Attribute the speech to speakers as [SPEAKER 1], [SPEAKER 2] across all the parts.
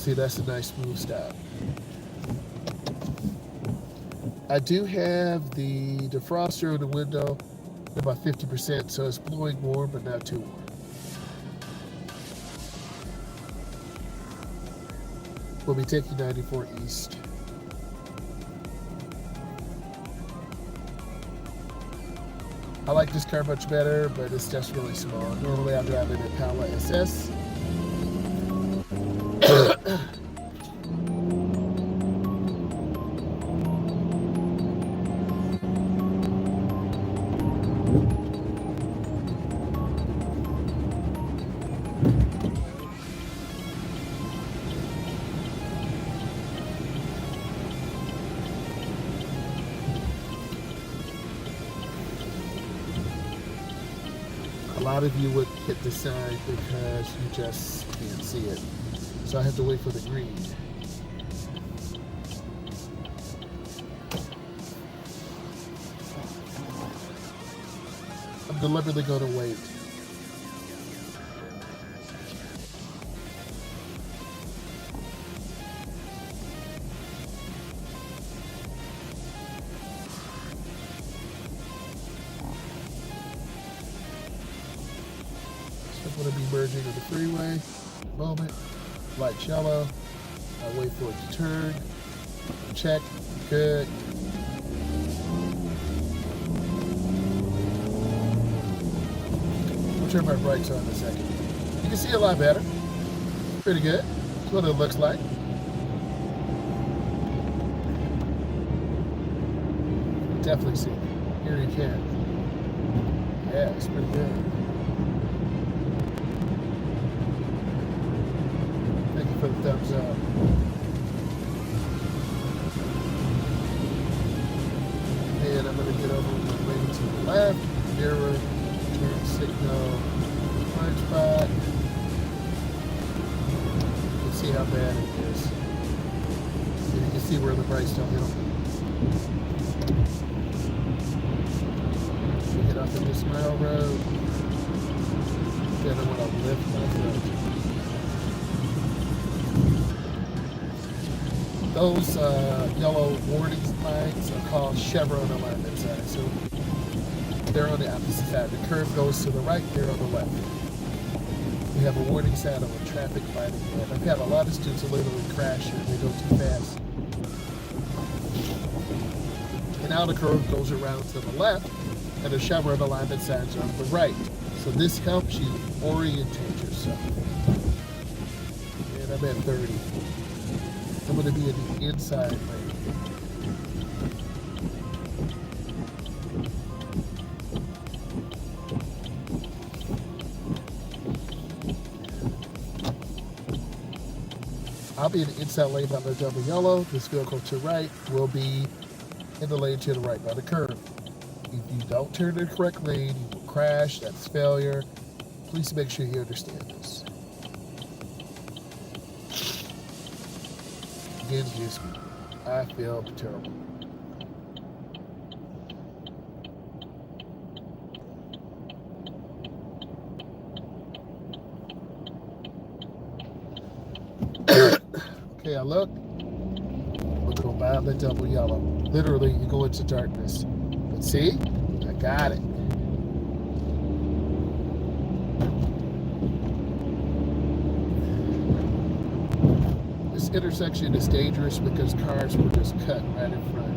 [SPEAKER 1] See, that's a nice smooth stop. I do have the defroster in the window at about 50%, so it's blowing warm, but not too warm. We'll be taking 94 East. I like this car much better, but it's just really small. Normally I drive an Impala SS. A lot of you would hit the sign because you just can't see it. So I have to wait for the green. I'm deliberately going to wait. I'm going to be merging on the freeway. Moment. Light yellow. I'll wait for it to turn. Check. Good. I'll turn my brakes on in a second. You can see a lot better. Pretty good. That's what it looks like. Definitely see it. Here you can. Yeah, it's pretty good. Thank you for the thumbs up. And I'm going to get over with my lane to the left. Mirror, turn signal, blind spot. You can see how bad it is. And you can see where the brakes don't hit them. We get off of this mile road. Then I want to lift my foot. Those yellow warning lights are called chevron alignment signs. So they're on the opposite side. The curve goes to the right, they're on the left. We have a warning sign of a traffic light ahead. I've had a lot of students who literally crash here. They go too fast. And now the curve goes around to the left, and the chevron alignment signs are on the right. So this helps you orientate yourself. And I'm at 30. I'm going to be in the inside lane. I'll be in the inside lane by the double yellow. This vehicle to right will be in the lane to the right by the curve. If you don't turn in the correct lane, you will crash. That's failure. Please make sure you understand this. Again, excuse me. I feel terrible. Okay, I look. We'll go by the double yellow. Literally, you go into darkness. But see? I got it. This intersection is dangerous because cars will just cut right in front.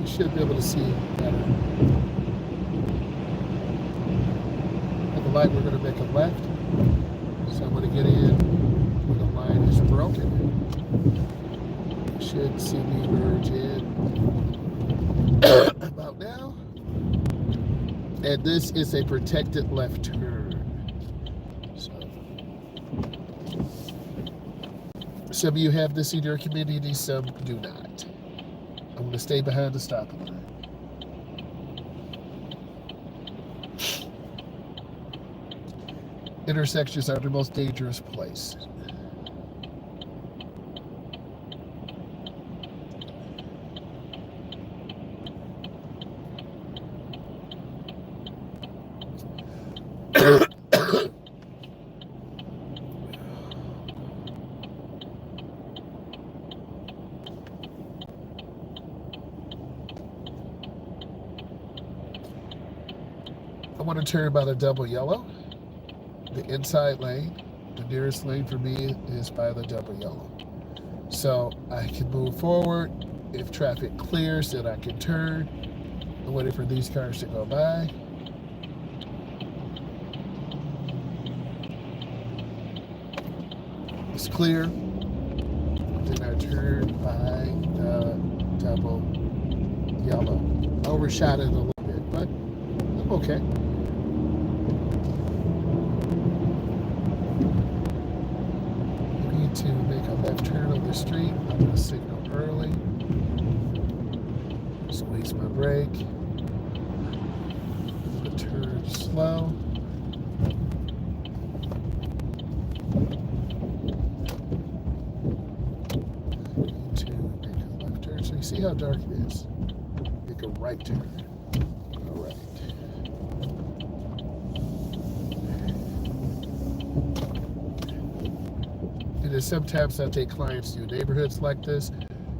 [SPEAKER 1] Should be able to see better. At the light, we're going to make a left. So I'm going to get in when the line is broken. You should see me merge in about now. And this is a protected left turn. So some of you have this in your community, some do not. I'm going to stay behind the stop line. Intersections are the most dangerous place. I want to turn by the double yellow. The inside lane, the nearest lane for me is by the double yellow. So I can move forward. If traffic clears, then I can turn. I'm waiting for these cars to go by. It's clear. Then I turn by the double yellow. I overshot it a little bit, but I'm okay. To make a left turn on the street, I'm going to signal early. Squeeze my brake. I'm going to turn slow. To make a left turn. So you see how dark it is? Make a right turn. All right. And sometimes I take clients to neighborhoods like this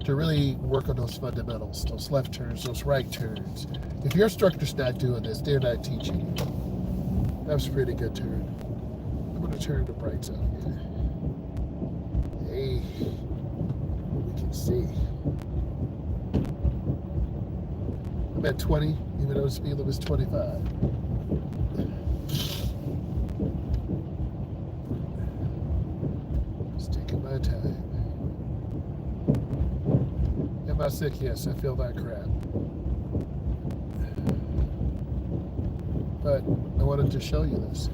[SPEAKER 1] to really work on those fundamentals, those left turns, those right turns. If your instructor's not doing this, they're not teaching you. That was a pretty good turn. I'm going to turn the brights on again. Hey, we can see. I'm at 20, even though the speed limit is 25. Time. Am I sick? Yes, I feel that crap. But I wanted to show you this.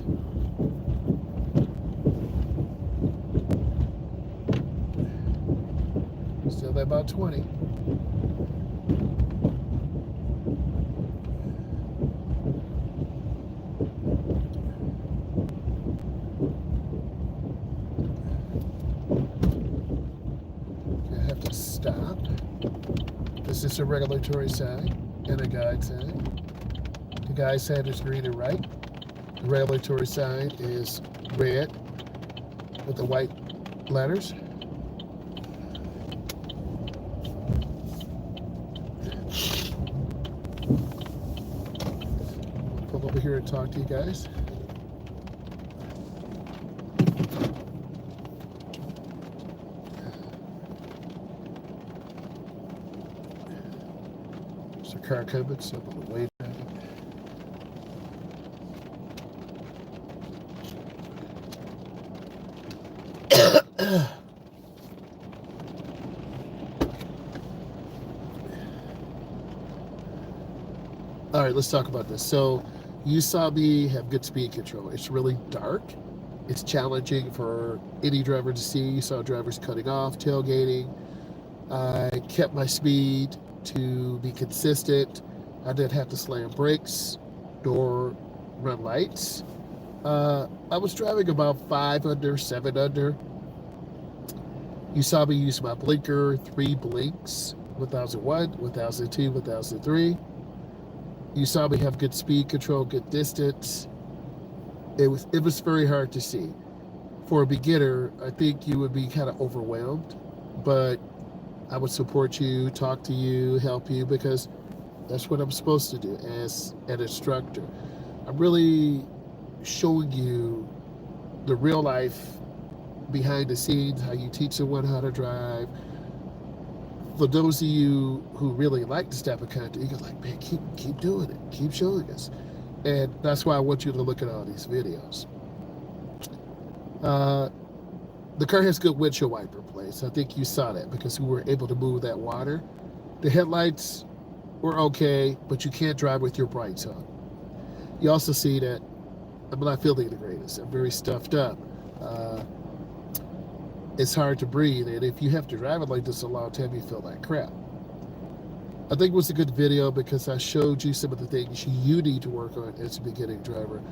[SPEAKER 1] Still at about 20. Stop. This is a regulatory sign and a guide sign. The guide sign is green and right. The regulatory sign is red with the white letters. I'll pull over here and talk to you guys. Car coming, so I'm going to wait. All right, let's talk about this. So you saw me have good speed control. It's really dark. It's challenging for any driver to see. You saw drivers cutting off, tailgating. I kept my speed to be consistent. I didn't have to slam brakes nor run lights. I was driving about 5 under, 7 under. You saw me use my blinker, 3 blinks, 1001, 1002, 1003. You saw me have good speed control, good distance. It was very hard to see. For a beginner, I think you would be kind of overwhelmed, but I would support you, talk to you, help you, because that's what I'm supposed to do as an instructor. I'm really showing you the real life behind the scenes, how you teach someone how to drive. For those of you who really like this type of content, you're like, man, keep doing it, keep showing us. And that's why I want you to look at all these videos. The car has good windshield wiper place. I think you saw that because we were able to move that water. The headlights were okay, but you can't drive with your brights on. You also see that I'm not feeling the greatest. I'm very stuffed up. It's hard to breathe, and if you have to drive it like this a long time, you feel like crap. I think it was a good video because I showed you some of the things you need to work on as a beginning driver.